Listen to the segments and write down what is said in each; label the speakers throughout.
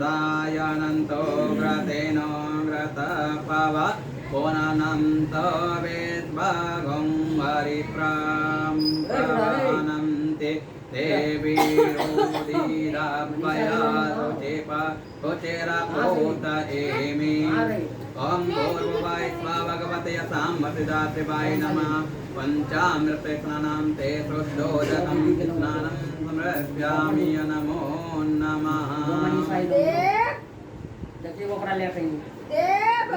Speaker 1: दायनन्तो व्रतेनो व्रतपव पुननन्तो वेद्भागं हरिप्राणन्ते देवी रोधिराभया रुचिपा रुचिरापूत एमि ओम भूर्भुवाय स्वाहा भगवते सांवसिदात्रिवाय नमः पंचामृते स्नानं ते शुद्धोदकं स्नानं समर्पयामि नमो नमः
Speaker 2: देखिए वो करा ले कहीं
Speaker 3: देव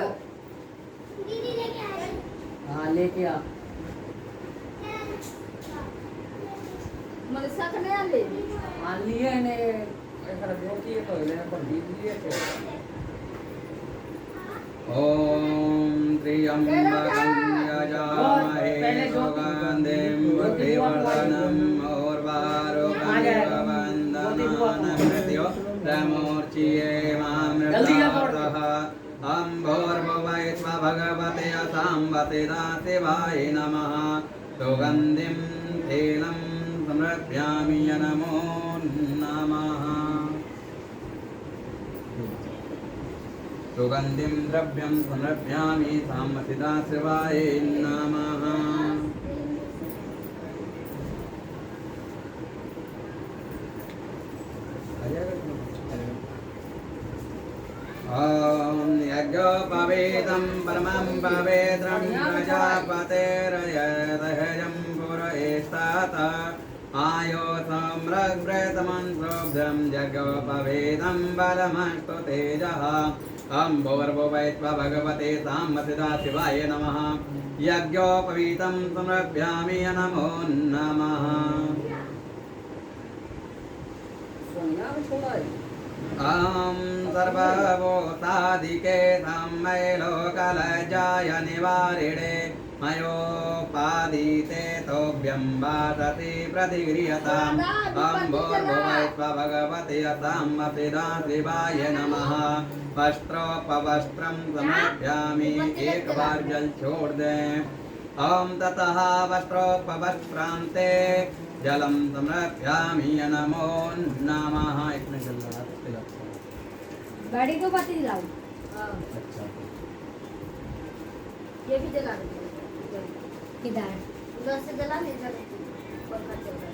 Speaker 4: दीदी लेके आ रही
Speaker 2: हाँ लेके आ
Speaker 3: मलसा कने आले
Speaker 2: मान लिए ने एक दो की तो ले पर दीजिए के
Speaker 1: ओम त्र्यंबकं यजामहे सुगन्धिं पुष्टिवर्धनम् उर्वारुकमिव प्रमोर्चये मामृतातः अम्भोर्भुवै भगवते सांवसिदाशिवाय नमः सुगन्धिं तैलं समर्पयामि नमो नमः सुगन्धिं द्रव्यं समर्पयामि सांवसिदाशिवाय नमः ॐ यज्ञोपवीतं परमं पवित्रं प्रजापतेर्यदहजं पुरस्तात् आयो सम्रग्भृतमन्त्रोभ्यं यज्ञोपवीतं बलमस्तु तेजः अम्भोर्भुवैत्वा भगवते सांवसिदाशिवाय नमः यज्ञोपवीतं समर्पयामि नमो नमः अहं सर्वभूतादिके तन्मय लोकलज्जाय निवारिणे मयोपादिते तोभ्यं वासति प्रतिगृह्यताम् अम्भोर्भुवैत्वा भगवते सांवसिदाशिवाय नमः वस्त्रोपवस्त्रं समर्पयामि एक बार जल छोड़ दें ओम ततः वस्त्रोपवस्त्रान्ते जलम समर्पयामि नमो नमः इतने जल लगा
Speaker 3: गाड़ी को बाती दिलाओ
Speaker 1: अच्छा
Speaker 3: ये भी जला दो किधर
Speaker 4: उधर से जला ले जला पंखा चल रहा है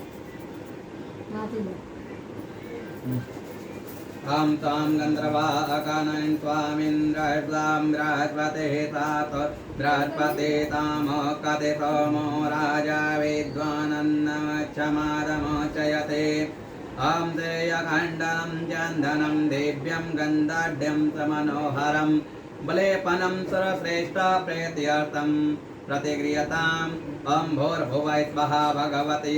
Speaker 3: माती दो
Speaker 1: हम ताम गंधर्वाकानयन् त्वामिन्द्रह्लां बृहस्पते तात बृहस्पते ताम कते सोमो राजा विद्वानन्नमच्छमादमोचयते हम देयखण्डनं चन्दनं दिव्यं गन्धाढ्यं समनोहरं बलेपनं सुरश्रेष्ठ प्रेत्यर्थं प्रतिगृह्यताम् अम्भोर्भुवै स्वाहा भगवते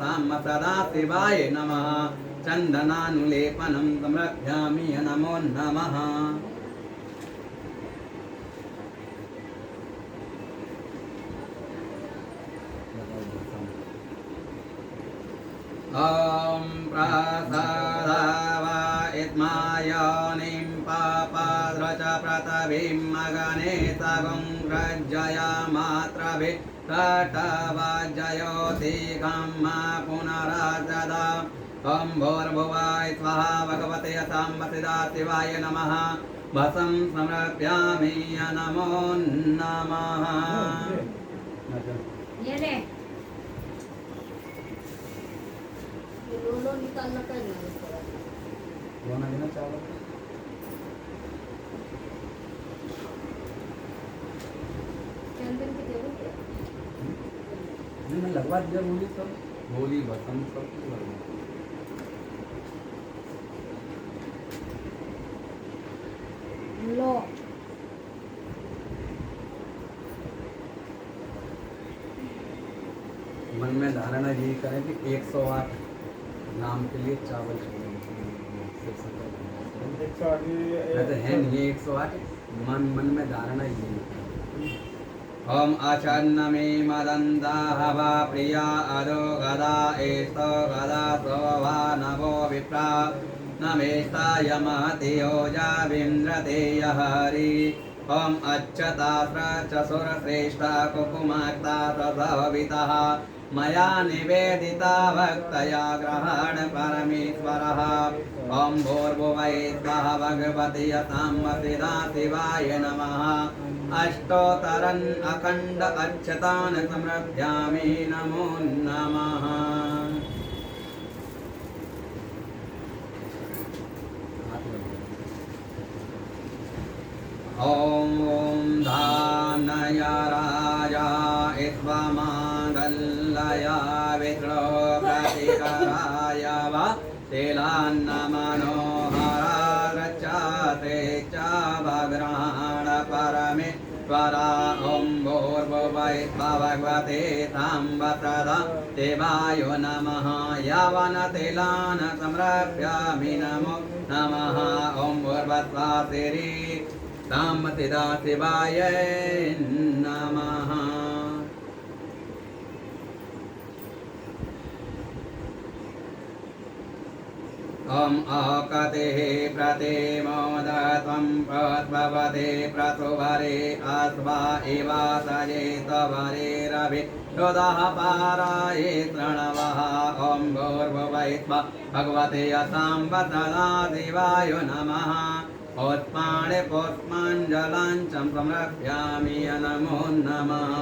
Speaker 1: सांवसिदाशिवाय नमः चन्दनानुलेपनं समर्पयामि नमो नमः ॐ प्रसादावा इत्मायानिं पापाद्रच प्रतभिं मगने सगुं रज्जया मात्रभिः तटवाजयोतिकं मा पुनराजदा अम्भोर्भुवाय स्वाहा भगवते सांवसिदाशिवाय नमः भसं समर्पयामि नमो नमः
Speaker 3: ये ले
Speaker 4: ये लोलो निकालना पड़ेगा
Speaker 1: रोना देना चावल
Speaker 4: चंदन की जरूरत है
Speaker 1: नहीं मैं लगवा दिया बोली सब बोली भसम सब कुछ लगवा
Speaker 3: लो
Speaker 1: मन में धारणा यही करें कि 108 नाम के लिए चावल छोड़ें तो है नहीं 108 मन में धारणा यही ओम आचन्न मे मदंता हवा प्रिया अदो गदा एस्तो गदा सोवा नवो विप्रा नमेस्ता यमति योजा विन्द्रते यहरि ओम अच्छता चसुर श्रेष्ठा कुकुमाक्ता तथवितः मया निवेदिता भक्तया ग्रहण परमेश्वरः ॐ भूर्भुवः स्वः भगवति यतामतिदा शिवाय नमः अष्टोत्तरन् अखण्ड अक्षतान् समर्पयामि नमो नमः ॐ धानय राजा ईश्वमाङ्गल्लया विष्णो प्रतिकराय वा शीलान्नमनोहरा रचते च भग्राण परमेश्वरा ॐ भूर्भुवः भगवते साम्बतदा देवाय नमः यावनतिलान् समर्पयामि नमो नमः ॐ भूर्भुवस्वासिरी साम्बतिदा शिवाय नमः ॐ अकतेः प्रतिमोदत्वं प्रद्भवते प्रसुभरे अस्वा इवासये तवरे रवि रुदः पाराये प्रणवः ॐ भूर्भुवः भगवते साम्बतदा देवाय नमः पुष्पाणि पुष्पाञ्जलाञ्चं समर्पयामि नमो नमः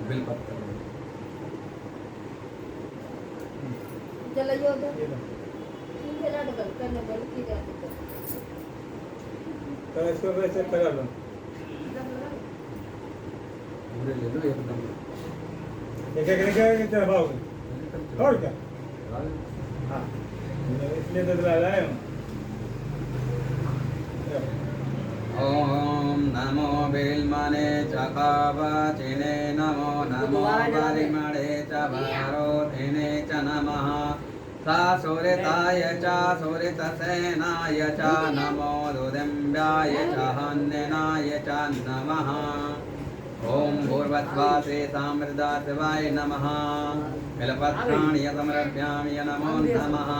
Speaker 1: बिलपत्र
Speaker 4: चला योदा चला डबल करने बोल की जाती है
Speaker 2: तो इसको वैसे करा लो
Speaker 1: पूरे ले लो एकदम
Speaker 2: एक एक करके चला पाओगे और क्या हाँ इसलिए तो चला रहा है
Speaker 1: ॐ नमो बिल्मने चकावचिने नमो नमो परिमळे च भारोधिने च नमः सासुरिताय च सुरितसेनाय च नमो दुदिम्ब्याय च हन्यनाय च नमः ॐ भूर्भुवस्वासे सामृदा शिवाय नमः बिल्पत्राणि समर्पयामि नमो नमः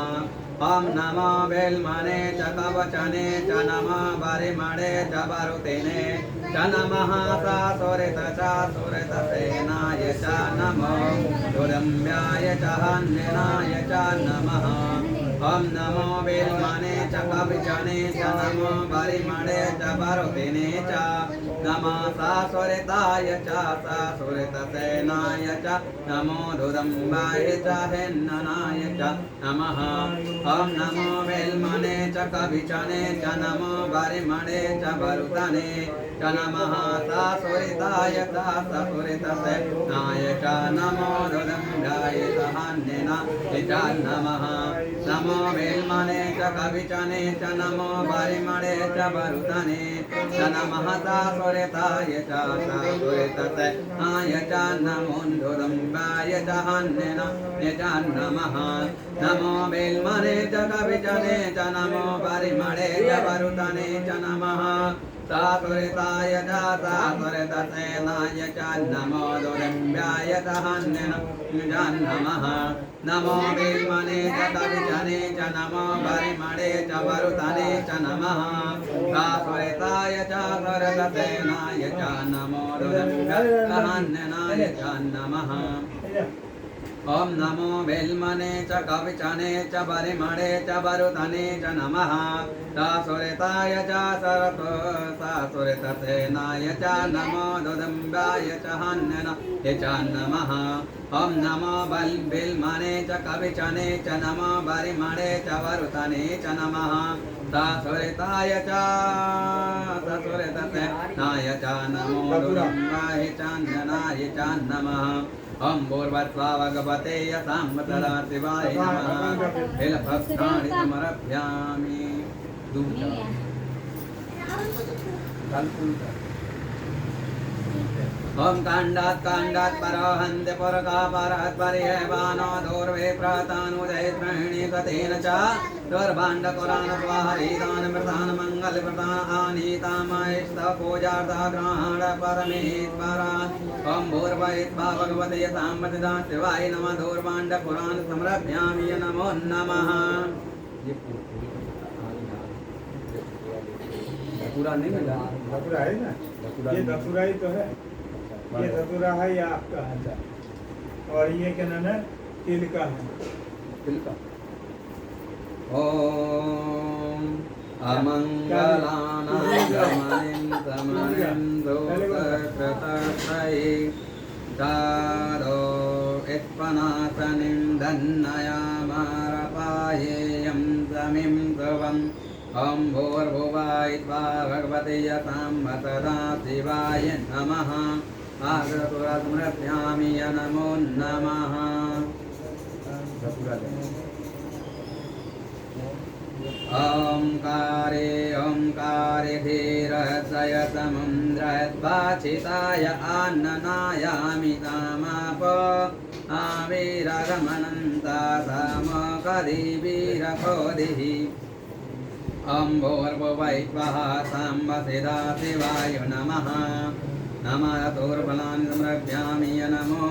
Speaker 1: ॐ नमो बिल्मने च कवचने च नमः परिमळे च वरुतिने च नमः सासुरितसेनाय च नमो दुदम्ब्याय च हन्यनाय च नमः ॐ नमो बिल्मने च कवचने च नमो परिमळे च वरुतिने च नमः सासुरिताय च सासुरितसेनाय च नमो दुदम्बाय च हन्यनाय च नमः ॐ नमो बिल्मने च कविचने च नमो परिमळे च वरुतने च नमः सासुरिताय च सासुरितसेनाय च नमो दुदम्बाय च हन्यनाय च नमः नमो बिल्मने च कविचने च नमो परिमळे च वरुतने च नमः सासुरिताय च सासुरितसेनाय च नमो दुदम्बाय च हन्यनाय च नमः नमो बिल्मने च कविचने च नमो परिमळे च वरुतने च नमः सासुरिताय च सासुरितसेनाय च नमो दुदम्ब्याय च हन्यनाय च नमः नमो बिल्मने च कविचने च नमो परिमळे च वरुतने च नमः सासुरिताय च सासुरितसेनाय च नमो दुदम्ब्याय च हन्यनाय च नमः ॐ नमो बिल्मने च कविचने च परिमळे च वरुतने च नमः सासुरिताय च सासुरितसेनाय च नमो दुदम्ब्याय च हन्यनाय च नमः ॐ नमो बिल्मने च कविचने च नमो परिमळे च वरुतने च नमः सासुरिताय च सासुरितसेनाय च नमो दुदम्ब्याय च हन्यनाय च नमः ॐ भूर्भुवः भगवते साम्बतदा शिवाय नमः बिल्पत्राणि समर्पयामि ॐ काण्डात् परोहन्ति पुरका परः परिहेवानो दूर्वे प्रतानुजयत्रणि ततेन च दुर्भाण्डकुरान् स्वाहरीदान् मङ्गलप्रदान आनीतामयस्तपूजार्थ ग्रहण परमेश्वरा ॐ भूर्भुवः भगवते साम्बतदा शिवाय नमः दूर्भाण्डकुरान् समर्पयामि नमो नमः पूरा नहीं मिला
Speaker 2: धतूरा है ना,
Speaker 1: धतूरा
Speaker 2: ये धतूरा ही तो है, ये धतूरा है, ये आपका है, और ये क्या नाम है, तिल का है।
Speaker 1: तिल का। ओम अमंगलानां गमनिं समनिं दोषकृतत्रये दारो इत्पनासनिं धन्नयामारपायेयं समिं ध्रुवम् ॐ भूर्भुवस्सुवा भगवते यतां सदा शिवाय नमः आगतुरस्मृत्यामि नमो नमः। ओंकारे ओंकारे धीरसयसमुद्रद्वाचिताय आननायामितामाप आविरगमनन्ता समकदिवीरकोदिः ॐ भूर्भुवस्सुवः सांबसिदा शिवाय नमः नमः तोर्बलानि समर्पयामि नमो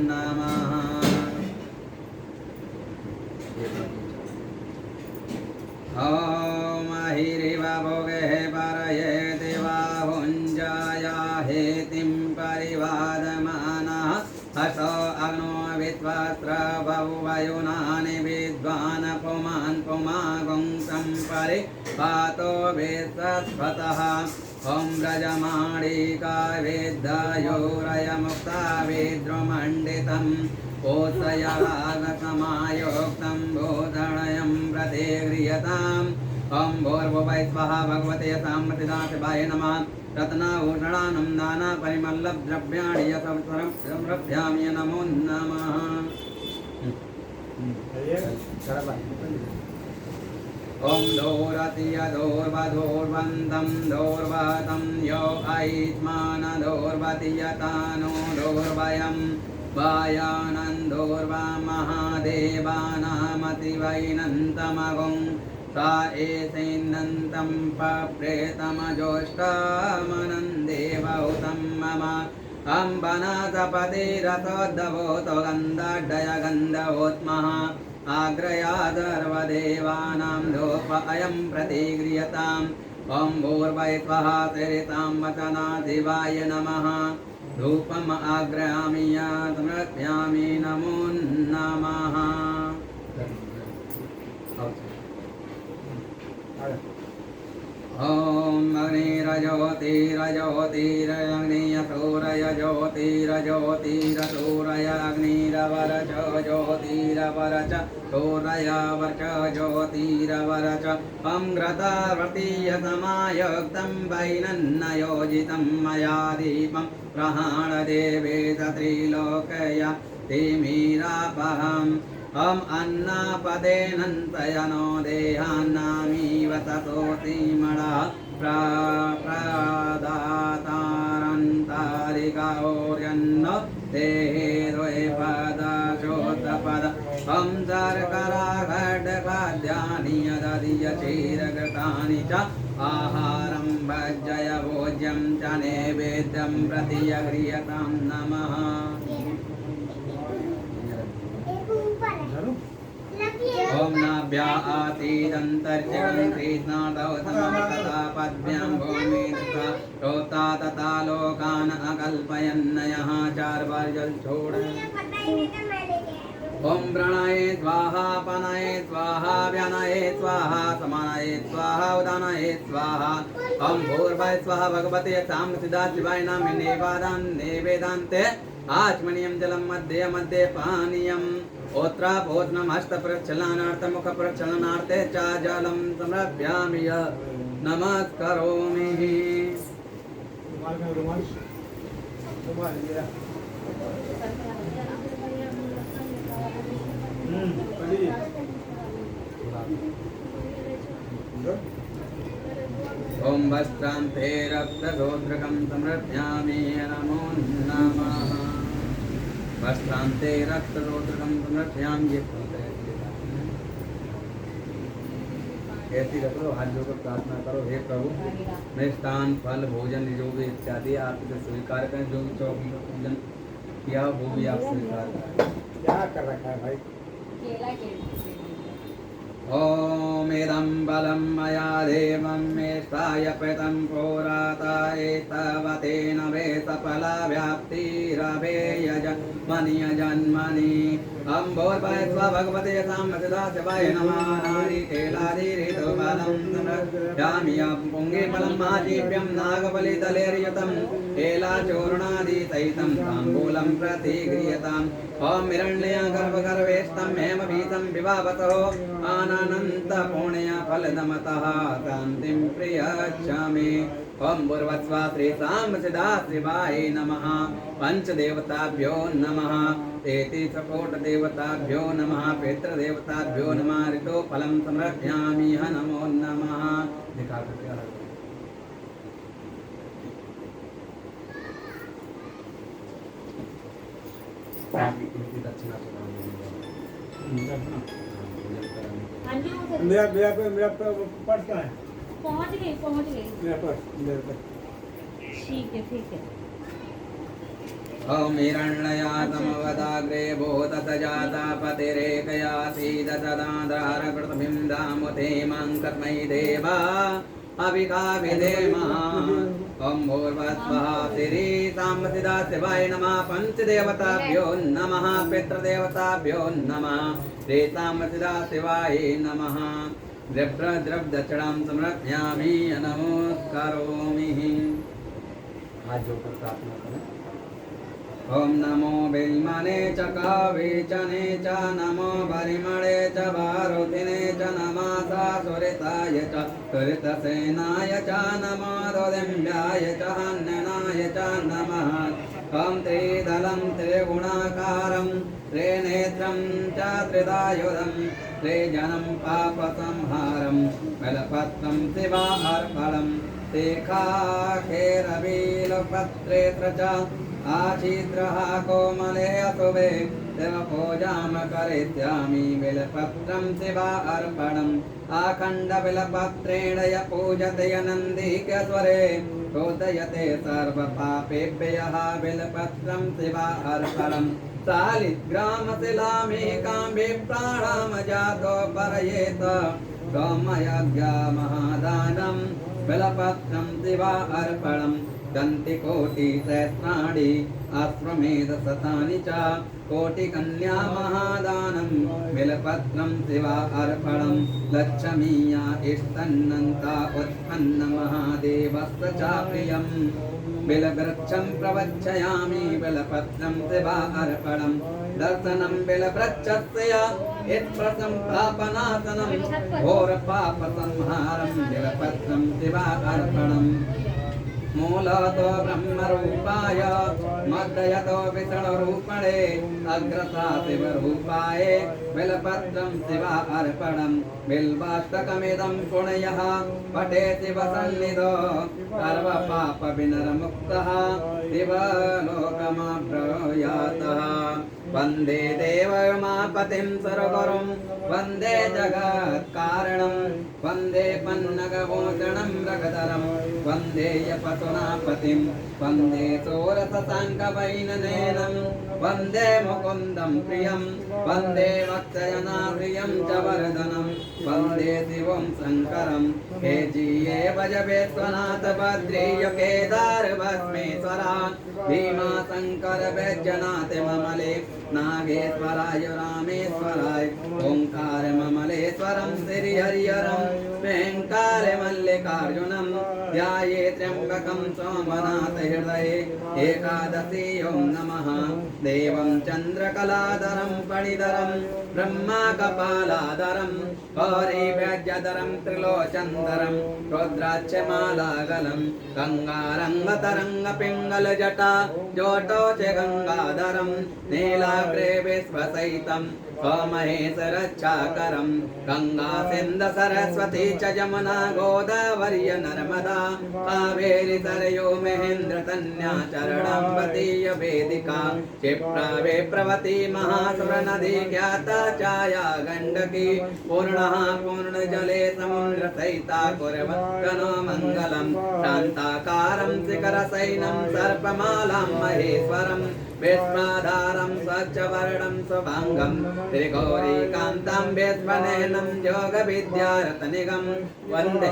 Speaker 1: नमः। ॐ हिरिव भोगे परये देवाहुञ्जाया हेतिं परिवादमानः हसो अग्नो विद्वस्त्रबहुवयुनानि विद्वान् पुमान् पुमागुं सम्परि पातो वेत्सत्पतः ॐ व्रजमाणिका वेद्धायोरयमुक्ता वेद्रुमण्डितम् ओषयरागसमायोक्तं बोधणयं प्रतिगृह्यताम् ॐ भूर्भुवस्सुवः भगवते साम्प्रतिदाशिवाय नमः रत्नाभूषणानं नानापरिमलद्रव्याणि समर्पयामि नमो नमः। ॐ दोरतियदोर्वधोर्वन्तं दोर्वतं यो ऐत्मानदोर्वतियतानो दोर्वयम् वायानन्दोर्वा महादेवानामतिवैनन्तमगुं सा एषेन्नन्तं पप्रेतमजोष्टामनन्देवहुतं मम अम्बनाथपतिरथोद्धवोतो गन्धाढ्यगन्धवोत्मः आग्रयादर्वदेवानां लोप अयं प्रतिगृह्यताम् ॐ भूर्भुवस्सुवः सरितां वचना शिवाय नमः धूपम् आग्रयामि समर्पयामि नमो नमः। ॐ अग्निरज्योतिरज्योतिरग्नियसूरयज्योतिरज्योतिरसूरय अग्निरवरच ज्योतिरवरच सूरयवर्च ज्योतिरवरच घृतावर्तीयसमायुक्तं वैनन्नयोजितं मया दीपं प्रहाणदेवेत त्रिलोकय तिमिरापहम् ॐ अन्नापदेनन्तयनो देहान्नामीव ततोतिमणा प्रदातारन्तारिकाओर्यन्न देहे द्वैपदशोत्तपद ॐ शर्कराखड्गखाद्यानि यदधियचीरघृतानि च आहारं भज्जय भोज्यं च नैवेद्यं प्रतिगृह्यतां नमः। ॐ नाभ्या आतीदन्तर्जगं कृष्णादौ समस्तदा पद्भ्यां भूमिर्था रोता तथा लोकान् अकल्पयन्नयः चार्वर्जल छोड़। ॐ प्रणये स्वाहा पनये स्वाहा व्यनये स्वाहा समानये स्वाहा उदानये स्वाहा ॐ भूर्भुवस्सुवः भगवते साम्प्रतिदा शिवाय नमः नेवेदान्ते आचमनीयं जलं मध्ये मध्ये पानीयम् ओत्रापोत्नमस्तप्रक्षालनार्थमुखप्रक्षालनार्थे च जलं समर्पयामि नमस्करोमि। ॐ वस्त्रान्ते रक्तगोत्रकं समर्पयामि नमो नमः। वस्त्रान्ते रक्तगोत्रकं समर्पयामि। ऐसी रखो, हाथ जोड़कर प्रार्थना करो, हे प्रभु मृष्टान फल भोजन निरोग इत्यादि आपसे स्वीकार करें। जो भी चौकी का पूजन किया वो भी आप स्वीकार करें।
Speaker 2: क्या कर रखा है भाई?
Speaker 1: ओम ओमिदं बलं मया देवं मेष्टाय पितं पुराता एतवतेन वे सफलव्याप्तिरभेयजन्मनि यजन्मनि अम्भोर्भयस्व भगवते साम्प्रदाशिवाय नमः नारिकेलादिरितुबलं समर्पयामि पुङ्गे फलं माजीव्यं नागबलितलेर्युतं केलाचूर्णादिसहितं ताम्बूलं प्रतिगृह्यताम् ॐ हिरण्यं गर्भगर्भेष्टं हेमभीतं विभावतो आनन्तपुण्यफलदमतः कान्तिं प्रियच्छामि ॐ पूर्वस्व श्री साम्ब सदा शिवाय नमः पंचदेवताभ्यो नमः तेतीसकोटदेवताभ्यो नमः पितृदेवताभ्यो नमः ऋतुफलं समर्पयामि नमो नमः
Speaker 2: मेरा पर्स कहाँ है?
Speaker 4: पहुंच गई
Speaker 2: मेरा पर्स
Speaker 4: ठीक है
Speaker 1: ॐ हिरण्ययातमवदाग्रे भूतसजाता पतिरेकयासीदसदाधारकृतभिं दामुते मां कर्मयि देवा अभिकाभिधेमः ॐ भूर्भुवः श्री साम्बसिदा शिवाय नमः पंचदेवताभ्यो नमः पितृदेवताभ्यो नमः श्री साम्बसिदा शिवाय नमः द्रव्यदक्षिणां समर्पयामि नमस्करोमि आज जो प्रार्थना करें ॐ नमो बिल्मने च कावेचने च नमो परिमळे च भारुतिने च नमः सासुरिताय च सुरितसेनाय च नमो दोदिम्याय च हन्यनाय च नमः ॐ त्रिदलं त्रिगुणाकारं त्रिनेत्रं च त्रिदायुधं त्रिजनं पापसंहारं बलपत्रं शिवार्पणं तेखाखेरबीलपत्रेत्र च आचिद्रः कोमले अशुभे देवपूजां करिष्यामि बिलपत्रं शिवार्पणम् आखण्डबिलपत्रेण य पूजते नन्दिकेश्वरे शोधयते सर्वपापेभ्यः बिलपत्रं शिवार्पणम् शालिग्रामशिलामेकां विप्राणां जातो परयेत सोमयज्ञमहादानं बिलपत्रं शिवार्पणम् दन्तिकोटिसहस्राणि अश्वमेधशतानि च कोटिकन्या महादानं बिलपत्रं शिवार्पणं लक्ष्मीया इष्टन्नन्ता उत्पन्नमहादेवस्य च प्रियं बिलवृक्षं प्रवक्षयामि बिलपत्रं शिवार्पणं दर्शनं बिलवृक्षस्य यत्प्रसंस्थापनासनं घोरपापसंहारं बिलपत्रं शिवार्पणम् मूलतो ब्रह्मरूपाय मध्ययतो विष्णुरूपणे अग्रता शिवरूपाय बिलपत्रं शिवार्पणं बिल्वाष्टकमिदं पुण्यः पठेति वसन्निधो सर्वपापविनरमुक्तः शिवलोकमभ्रयातः वन्दे देवमापतिं सर्वगुरुं वन्दे जगत्कारणं वन्दे पन्नगभूषणं रगधरं वन्दे यपसुनापतिं वन्दे सोरससाङ्गवैननेनं वन्दे मुकुन्दं प्रियं वन्दे वत्सयनाप्रियं च वरदनं वन्दे शिवं शङ्करं हे जीये भजवेश्वनाथ बद्रीय केदार भस्मेश्वरा भीमाशङ्कर वैद्यनाथ ममले नागेश्वराय रामेश्वराय ओंकार ममलेश्वरं श्रीहरिहरं वेङ्कार मल्लिकार्जुनं ध्याये त्र्यम्बकं सोमनाथ हृदये एकादशी ॐ नमः देवं चन्द्रकलाधरं फणिधरं ब्रह्मकपालाधरं हरिव्याज्यधरं त्रिलोचनधरं रुद्राक्षमालागलं गङ्गारङ्गतरङ्गपिङ्गलजटा जोटो च गङ्गाधरं नीलाग्रे विश्वसहितं महेशरच्छाकरं गंगा सिंध सरस्वती च जमुना गोदावरी नर्मदा कावेरी सरयो महेन्द्र तन्या चरणाम्बतीय वेदिका क्षिप्रा विप्रवती महासुर नदी ज्ञाता छाया गंडकी पूर्णः पूर्णजले समुद्र सहिता कुर्वन्नो मंगलम शांताकारं शिखरसैनं सर्पमालां महेश्वरं विश्वाधारं स्वच्छवर्णं शुभांगं त्रिगौरीकान्तं विश्वनयनं योगविद्यारतनिगं वन्दे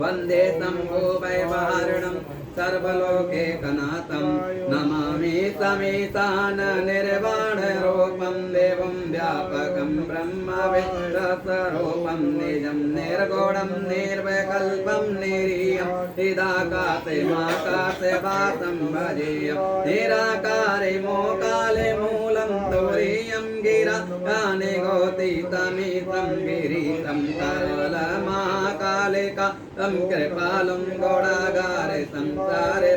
Speaker 1: वन्दे शम्भुवैवाहरणं सर्वलोकैकनाथं नमामि समीशान निर्वाणरूपं देवं व्यापकं ब्रह्मविद्रस्वरूपं निजं निर्गुणं निर्विकल्पं निरीयं निराकाशे माकाशे वासं भजेयं निराकारे मोकाले मूलं तुरीयं गिरा निगोतीतमीतं गिरीशं करलमहाकालिका तं कृपालं गौडागारे संसारे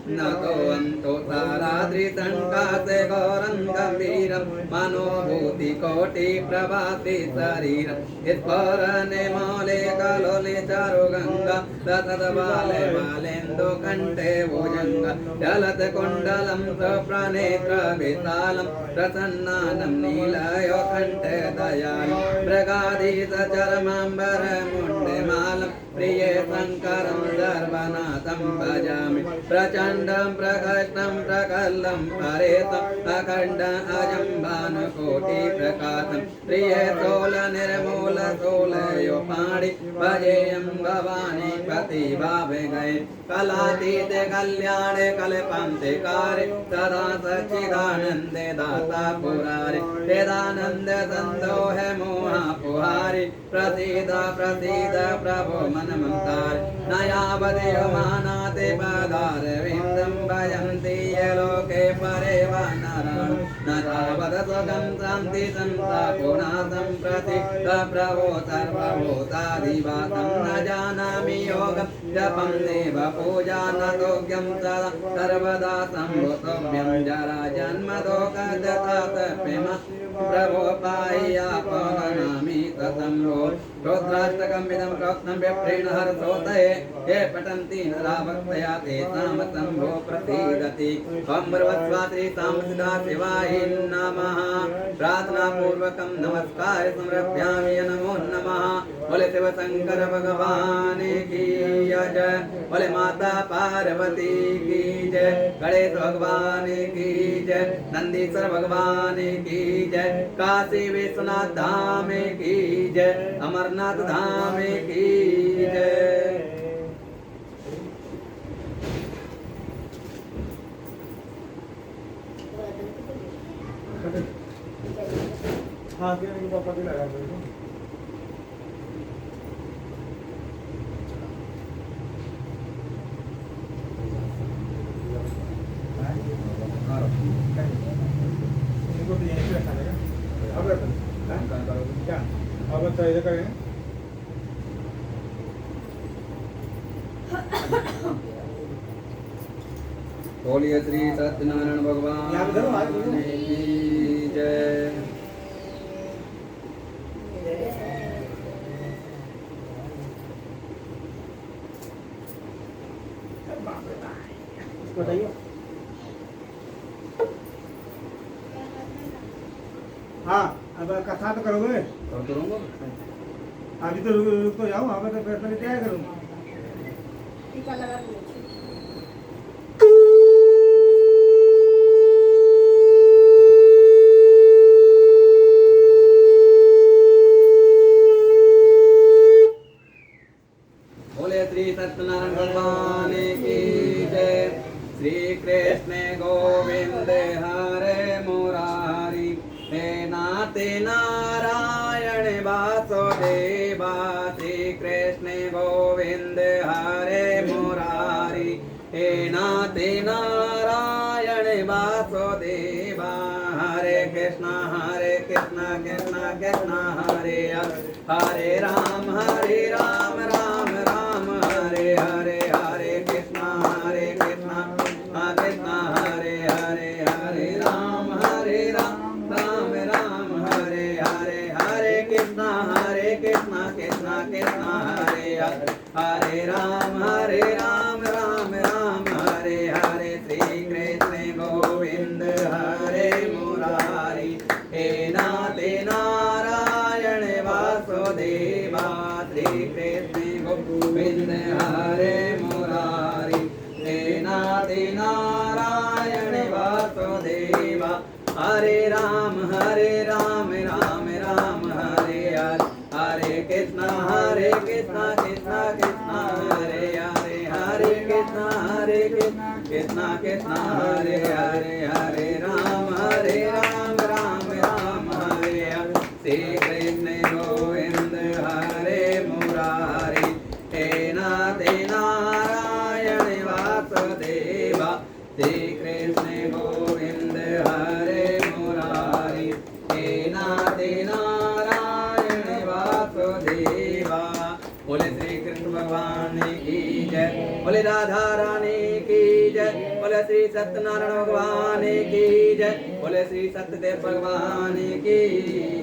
Speaker 1: नको अन्तो साराद्रिसङ्कासे गौरं गम्भीरं मनोभूति कोटि प्रभाति शरीरं स्फुरने मौले कलोले चारुगङ्गा सततबाले बालेन्दु कण्ठे भुजङ्ग चलत कुण्डलं स्वप्रणेत्र विशालं प्रसन्नानं नीलयो कण्ठे दयालं मृगाधीश चरमाम्बर मुण्डमालं प्रिये शङ्करं सर्वनाथं भजामि प्रचण्डं प्रकष्टं प्रकल्लं परेतं अखण्ड अजं भानुकोटिप्रकाशं प्रिये शूल निर्मूल शूलयोपाणि भजेयं भवानी प्रतिभावे गए कलातीते कल्याणे कल्पान्तिकारे सदा सच्चिदानन्दे दाता पुरारे वेदानन्द सन्दोहे मोहापुहारि प्रसीद प्रसीद प्रभो मनमन्तारे नयावदेवमानाते पदारविन्दं भजन्ति ये लोके परे वा नारायण न तावद सुखं शान्ति सन्तापुनाथं प्रति प्रभो सर्वभूतादिवासं न जानामि योगं जपं देव पूजा न योग्यं सदा सर्वदा सम्भुतव्यं जरा जन्म दोषदतातप्यम प्रभो पाह्यापनमामि ततं रुद्राष्टकम् इदं प्रोक्तं व्यप्रेण हर्षोदये ये पठन्ति नराभक्तया तेषां शम्भो प्रसीदति ब्रह्मवत्स्वात्री सामसिदा शिवाय नमः प्रार्थनापूर्वकं नमस्कार समर्पयामि नमो नमः बोले शिव शंकर भगवान की जय बोले माता पार्वती की जय गणेश भगवान की जय नंदीश्वर भगवान की जय काशी विश्वनाथ धाम की जय अमरनाथ धाम की जय
Speaker 2: हाँ फिर इनको पता लगा दो इनको तो यहीं पे रखा जाएगा अब रखो क्या अब तो इधर करें
Speaker 1: बोलिए श्री सत्यनारायण भगवान की जय
Speaker 2: बताइए हाँ अब कथा तो करोगे अभी तो रुक तो जाओ हमें तो फैसला क्या करूँ
Speaker 4: टीका लगा दो
Speaker 1: बोले श्री सत्यनारायण भगवान की जय श्री कृष्ण गोविंद हरे मुरारी हे नाते नारायण वासुदेवा श्री कृष्ण गोविंद हरे मुरारी हे नाते नारायण वासुदेवा हरे कृष्ण कृष्ण कृष्ण हरे हरे राम राम राम हरे हरे हरे कृष्ण कृष्ण हरे हरे राम राम राम हरे हरे कृष्ण कृष्ण कृष्ण हरे हरे राम राम राम हरे हरे श्री कृष्ण गोविंद हरे मुरारी हे नाते नारायण वासुदेवा श्री कृष्ण गोविंद हरे मुरारी हे नाते नारायण वासुदेवा हरे राम राम राम हरे हरे हरे कृष्णा कृष्णा कृष्णा हरे हरे हरे कृष्णा कृष्णा कृष्णा हरे हरे हरे राम राम हरे हरे श्री कृष्ण गोविंद हरे मुरारी हे नाथ नारायण वासुदेवा श्री कृष्ण गोविंद हरे मुरारी हे नाथ नारायण वासुदेवा। बोले श्री कृष्ण भगवान की जय, बोले राधा रानी की जय, बोले श्री सत्यनारायण भगवान की जय, बोले श्री सत्यदेव भगवान की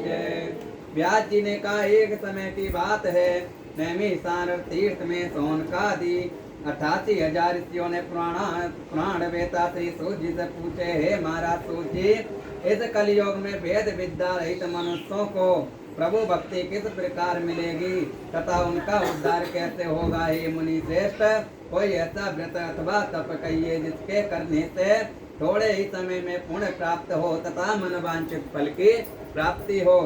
Speaker 1: जय। व्यास जी ने कहा एक समय की बात है, नैमिषारण्य तीर्थ में शौनकादि 88,000 ऋषियों ने पुराण वेता श्री सूत जी से पूछे, हे महाराज सूत जी, इस कलयुग में वेद विद्या रहित मनुष्यों को प्रभु भक्ति किस प्रकार मिलेगी तथा उनका उद्धार कैसे होगा। हे मुनि श्रेष्ठ, कोई ऐसा व्रत अथवा तप कहिए जिसके करने से थोड़े ही समय में पुण्य प्राप्त हो तथा मनवांछित फल की प्राप्ति हो।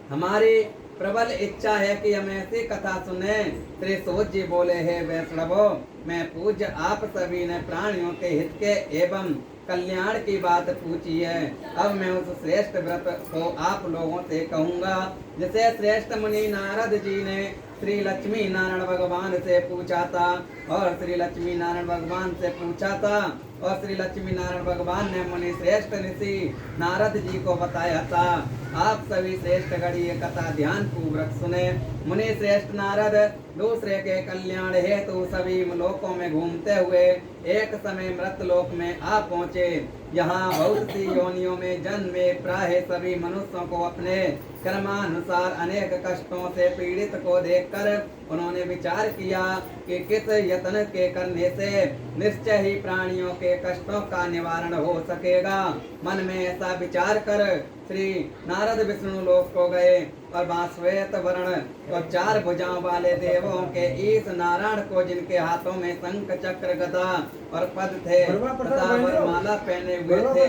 Speaker 1: हमारी प्रबल इच्छा है कि हम ऐसी कथा सुने। श्री सूत जी बोले, हे वैष्णवों, मैं पूज्य आप सभी ने प्राणियों के हित के एवं कल्याण की बात पूछी है। अब मैं उस श्रेष्ठ व्रत को आप लोगों से कहूँगा जिसे श्रेष्ठ मुनि नारद जी ने श्री लक्ष्मी नारायण भगवान से पूछा था और श्री लक्ष्मी नारायण भगवान से पूछा था और श्री लक्ष्मी नारायण भगवान ने मुनि श्रेष्ठ ऋषि नारद जी को बताया था। आप सभी श्रेष्ठ गढ़ी ये कथा ध्यान पूर्वक सुने। मुनि श्रेष्ठ नारद दूसरे के कल्याण हेतु सभी लोकों में घूमते हुए एक समय मृत लोक में आ पहुँचे। यहाँ बहुत सी योनियों में जन्मे प्राय सभी मनुष्यों को अपने कर्मानुसार अनेक कष्टों से पीड़ित को देखकर उन्होंने विचार किया कि किस यत्न के करने से निश्चय ही प्राणियों के कष्टों का निवारण हो सकेगा। मन में ऐसा विचार कर श्री नारद विष्णु लोक को गए और वहाँ श्वेत वर्ण और 4 भुजाओं वाले देवों के ईश नारायण को, जिनके हाथों में शंख चक्र गदा और पद थे तथा वरमाला पहने हुए थे,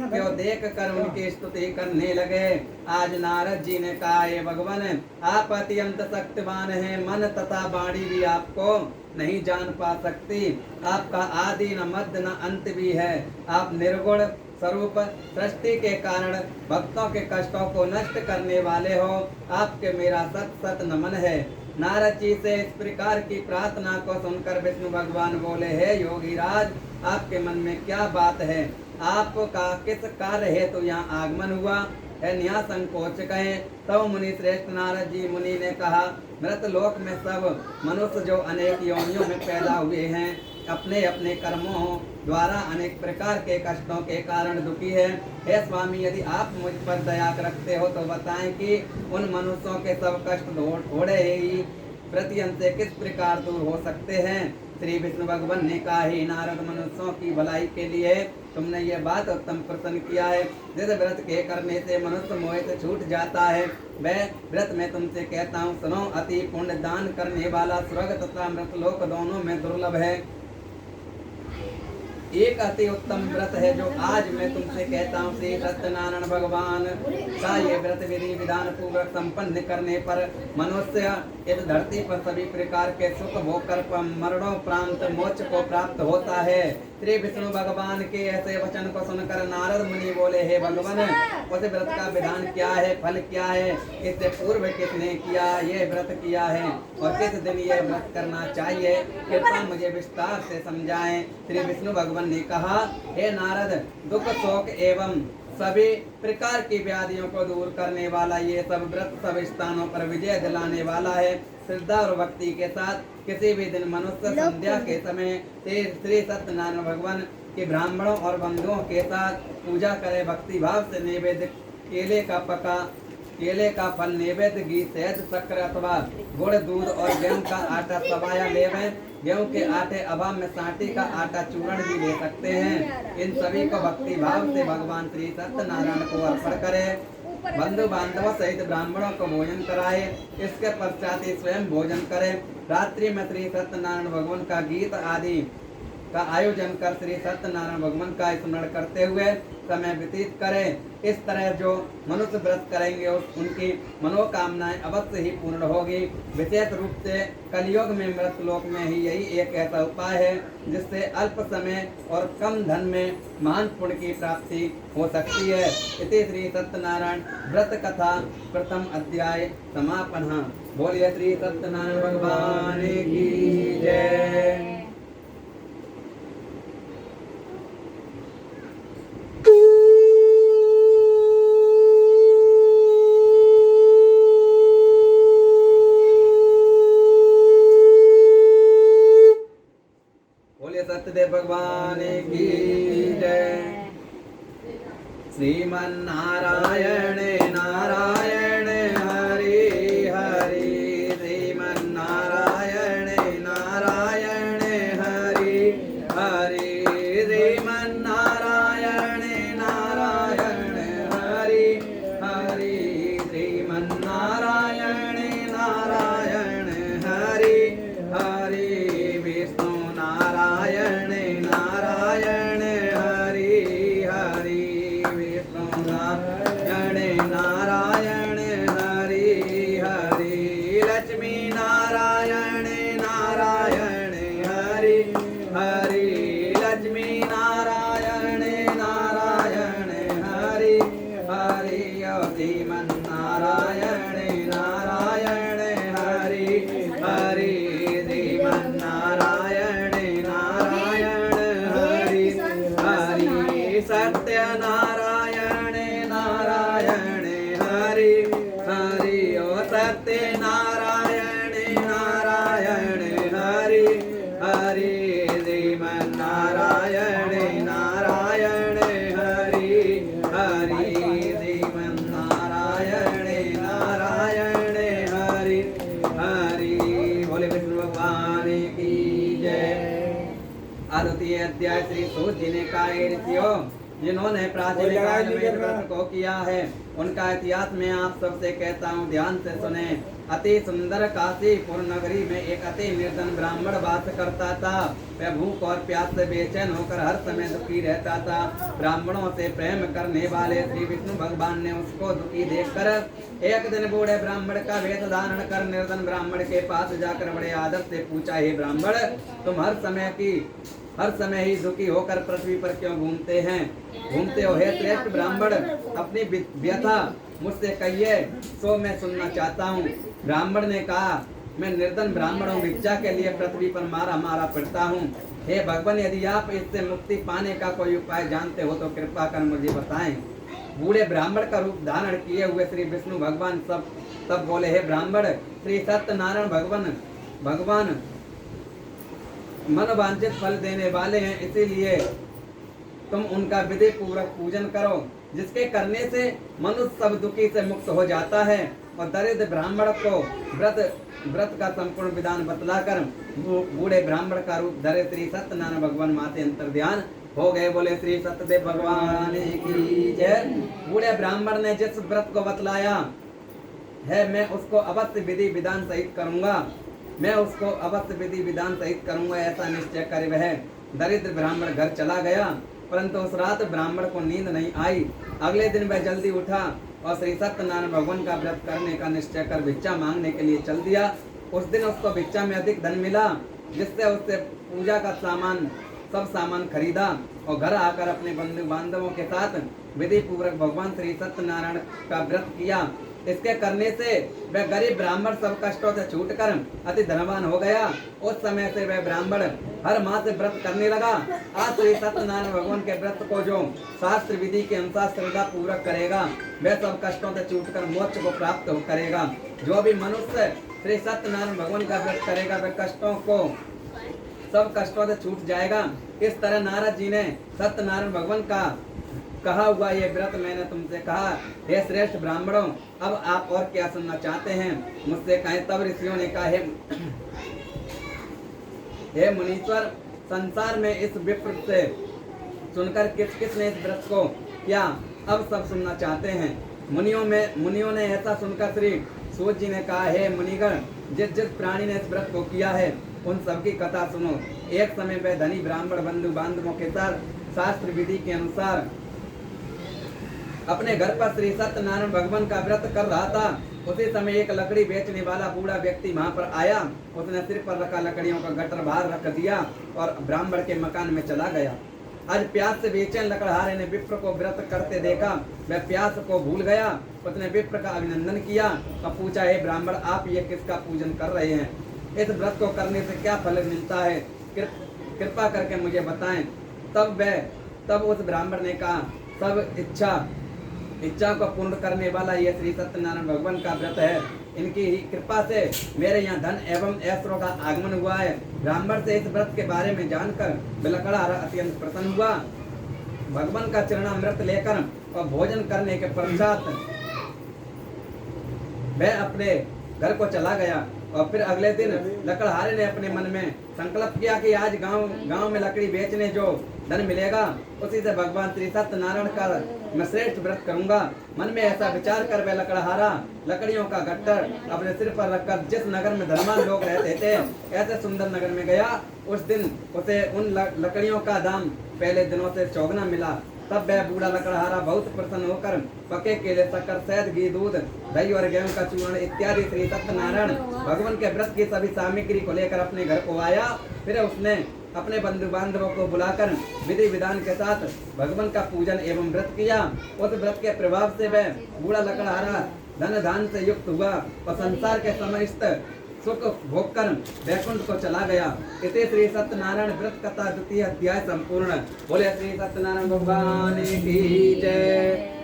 Speaker 1: क्यों देख कर उनकी स्तुति करने लगे। आज नारद जी ने कहा, हे भगवान, आप अत्यंत शक्तिमान हैं, मन तथा वाणी भी आपको नहीं जान पा सकती। आपका आदि न मध्य न अंत भी है। आप निर्गुण स्वरूप सृष्टि के कारण भक्तों के कष्टों को नष्ट करने वाले हो। आपके मेरा सत सत नमन है। नारद जी से इस प्रकार की प्रार्थना को सुनकर विष्णु भगवान बोले, हे योगीराज, आपके मन में क्या बात है? आपका किस कार्य हेतु यहाँ आगमन हुआ है? न्यास संकोच कहे। तब मुनि श्रेष्ठ नारद जी मुनि ने कहा, मृत लोक में सब मनुष्य जो अनेक योनियों में पैदा हुए हैं, अपने अपने कर्मों द्वारा अनेक प्रकार के कष्टों के कारण दुखी है। हे स्वामी, यदि आप मुझ पर दया रखते हो तो बताएं कि उन मनुष्यों के सब कष्ट थोड़े ही प्रतियन से किस प्रकार दूर हो सकते हैं। श्री विष्णु भगवान ने कहा, हे नारद, मनुष्यों की भलाई के लिए तुमने ये बात उत्तम प्रश्न किया है। जिस व्रत के करने से मनुष्य मोह से छूट जाता है, वह व्रत मैं तुमसे कहता हूँ, सुनो। अति पुण्य दान करने वाला स्वर्ग तथा मृतलोक दोनों में दुर्लभ है। एक अति उत्तम व्रत है जो आज मैं तुमसे कहता हूँ। श्री सत्यनारायण भगवान का ये व्रत विधि विधान पूर्वक संपन्न करने पर मनुष्य इस धरती पर सभी प्रकार के सुख भोग कर मरणोपरांत मोक्ष को प्राप्त होता है। श्री विष्णु भगवान के ऐसे वचन को सुनकर नारद मुनि बोले, हे भगवान, उस व्रत का विधान क्या है, फल क्या है? इससे पूर्व किसने किया ये व्रत किया है और किस दिन ये व्रत करना चाहिए? कृपया मुझे विस्तार से समझाएं। श्री विष्णु भगवान ने कहा, हे नारद, दुख शोक एवं सभी प्रकार की व्याधियों को दूर करने वाला ये सब व्रत सब स्थानों पर विजय दिलाने वाला है। श्रद्धा और भक्ति के साथ किसी भी दिन मनुष्य संध्या के समय श्री सत्यनारायण भगवान के ब्राह्मणों और बंधुओं के साथ पूजा करे। भक्ति भाव से नैवेद्य केले का फल नैवेद्य, घी, शहद, शक्कर अथवा गुड़, दूध और गेहूं का आटा सवाया लेवें। गेहूं के आटे अभाव में सांटी का आटा चूर्ण भी ले सकते हैं। इन सभी को भक्ति भाव से भगवान श्री सत्यनारायण को अर्पण करें। बंधु बांधवों सहित ब्राह्मणों को भोजन कराए। इसके पश्चात ही स्वयं भोजन करें। रात्रि में श्री सत्यनारायण भगवान का गीत आदि का आयोजन कर श्री सत्यनारायण भगवान का स्मरण करते हुए समय व्यतीत करें। इस तरह जो मनुष्य व्रत करेंगे उनकी मनोकामनाएं अवश्य ही पूर्ण होगी। विशेष रूप से कलयुग में मृतलोक में ही यही एक ऐसा उपाय है जिससे अल्प समय और कम धन में महान पुण्य की प्राप्ति हो सकती है। इति श्री सत्यनारायण व्रत कथा प्रथम अध्याय समापन। बोलिए श्री सत्यनारायण भगवान की जय। सत्यदेव भगवान की जय। श्रीमन्नारायण नारायण हरि हरि, श्रीमन्नारायण नारायण हरि हरि, श्रीमन्नारायण नारायण हरि हरि, श्रीमन्नारायण नारायण हरि हरि, विष्णु नारायण नारायण हरि हरि, विष्णु नारायण नारायण हरि हरि, लक्ष्मी नारायण नारायण हरि हरि, लक्ष्मी नारायण नारायण हरि हरि, श्रीमन्नारायण नारायण हरि हरि, श्रीमन्नारायण नारायण हरि हरि, सत्यनारायण नारायण हरि हरि, ओ सत्यनारायण नारायण हरि हरि, श्रीमन्नारायण नारायण हरि हरि, श्रीमन्नारायण नारायण हरि हरि। बोले विष्णु भगवान की जय। आद्वितीय अध्याय श्री सूत जी ने कहा, हे ऋषियों, जिन्होंने प्राचीन काल में इस व्रत को किया है उनका इतिहास मैं आप सबसे कहता हूँ, ध्यान से सुने। अति सुंदर काशीपुर नगरी में एक अति निर्धन ब्राह्मण वास करता था। वह भूख और प्यास से बेचैन होकर हर समय दुखी रहता था। ब्राह्मणों से प्रेम करने वाले श्री विष्णु भगवान ने उसको दुखी देखकर एक दिन बूढ़े ब्राह्मण का वेश धारण कर निर्धन ब्राह्मण के पास जाकर बड़े आदर से पूछा, हे ब्राह्मण, तुम हर समय ही दुखी होकर पृथ्वी पर क्यों घूमते हो? हे श्रेष्ठ ब्राह्मण, अपनी व्यथा मुझसे कहिए, सो मैं सुनना चाहता हूँ। ब्राह्मण ने कहा, मैं निर्धन ब्राह्मण हूँ, भिक्षा के लिए पृथ्वी पर मारा पड़ता हूँ। हे भगवान, यदि आप इससे मुक्ति पाने का कोई उपाय जानते हो तो कृपा कर मुझे बताएं। बूढ़े ब्राह्मण का रूप धारण किए हुए श्री विष्णु भगवान तब बोले, हे ब्राह्मण, श्री सत्यनारायण भगवान मनोवांछित फल देने वाले हैं, इसीलिए तुम उनका विधि पूर्वक पूजन करो, जिसके करने से मनुष्य सब दुखी से मुक्त हो जाता है। और दरिद्र ब्राह्मण को व्रत का संपूर्ण विधान बतलाकर बूढ़े ब्राह्मण का रूप धरे श्री सत्यनारायण भगवान माते अंतर्ध्यान हो गए। बोले श्री सत्यदेव भगवान की जय। बूढ़े ब्राह्मण ने जिस व्रत को बतलाया है, मैं उसको अवश्य विधि विधान सहित करूंगा, ऐसा निश्चय कर वह दरिद्र ब्राह्मण घर चला गया। परंतु उस रात ब्राह्मण को नींद नहीं आई। अगले दिन वह जल्दी उठा और श्री सत्यनारायण भगवान का व्रत करने का निश्चय कर भिक्षा मांगने के लिए चल दिया। उस दिन उसको भिक्षा में अधिक धन मिला, जिससे उससे पूजा का सब सामान खरीदा और घर आकर अपने बंधु बांधवों के साथ विधि पूर्वक भगवान श्री सत्यनारायण का व्रत किया। इसके करने से वह गरीब ब्राह्मण सब कष्टों से छूटकर अति धनवान हो गया। उस समय से वह ब्राह्मण हर माह से व्रत करने लगा। आज श्री सत्यनारायण भगवान के व्रत को जो शास्त्र विधि के अनुसार श्रद्धा पूर्वक करेगा, वह सब कष्टों से छूटकर मोक्ष को प्राप्त करेगा। जो भी मनुष्य श्री सत्यनारायण भगवान का व्रत करेगा, वह सब कष्टों से छूट जाएगा। इस तरह नारद जी ने सत्यनारायण भगवान का कहा हुआ ये व्रत मैंने तुमसे कहा। हे श्रेष्ठ ब्राह्मणों, अब आप और क्या सुनना चाहते हैं मुझसे कहें। तब ऋषियों ने कहा, हे मुनीश्वर, संसार में इस विप्र से सुनकर किसने इस व्रत को किया, अब सब सुनना चाहते हैं। मुनियों ने ऐसा सुनकर श्री सूत जी ने कहा, हे मुनिगण, जिस प्राणी ने इस व्रत को किया है उन सबकी कथा सुनो। एक समय वह धनी ब्राह्मण बंधु बांधवों के साथ शास्त्र विधि के अनुसार अपने घर पर श्री सत्यनारायण भगवान का व्रत कर रहा था। उसी समय एक लकड़ी बेचने वाला बूढ़ा व्यक्ति वहां पर आया। उसने सिर पर रखा लकड़ियों का गट्टर बाहर रख दिया और ब्राह्मण के मकान में चला गया। आज प्यास से बेचैन लकड़हारे ने विप्र को व्रत करते देखा। वह प्यास को भूल गया। उसने विप्र का अभिनंदन किया और पूछा, हे ब्राह्मण, आप ये किसका पूजन कर रहे हैं? इस व्रत को करने से क्या फल मिलता है? कृपा करके मुझे बताएं। तब उस ब्राह्मण ने कहा, सब इच्छा को पूर्ण करने वाला ये श्री सत्यनारायण भगवान का व्रत है। इनकी ही कृपा से मेरे यहाँ धन एवं ऐश्वर्यों का आगमन हुआ है। ब्राह्मण से इस व्रत के बारे में जानकर लकड़हारा अत्यंत प्रसन्न हुआ। भगवान का चरणामृत लेकर और भोजन करने के पश्चात वह अपने घर को चला गया। और फिर अगले दिन लकड़हारे ने अपने मन में संकल्प किया कि आज गांव में लकड़ी बेचने जो धन मिलेगा उसी से भगवान श्री सत्यनारायण का मैं श्रेष्ठ व्रत करूंगा। मन में ऐसा विचार कर वह लकड़हारा लकड़ियों का गट्टर अपने सिर पर रखकर जिस नगर में धनवान लोग रहते थे ऐसे सुंदर नगर में गया। उस दिन उसे उन लकड़ियों का दाम पहले दिनों से चौगुना मिला। तब वह बूढ़ा लकड़हारा बहुत प्रसन्न होकर पके केले, शक्कर, शहद, घी, दूध, दही और गेहूं का चूर्ण इत्यादि श्री सत्यनारायण भगवान के व्रत की सभी सामग्री को लेकर अपने घर को आया। फिर उसने अपने बंधु बांधवों को बुलाकर विधि विधान के साथ भगवान का पूजन एवं व्रत किया। उस व्रत के प्रभाव से वह बूढ़ा लकड़हारा धन धान से युक्त हुआ और संसार के समस्त सुख भोग कर वैकुंठ को चला गया। इसे श्री सत्यनारायण व्रत कथा द्वितीय अध्याय संपूर्ण। बोले श्री सत्यनारायण भगवान की जय।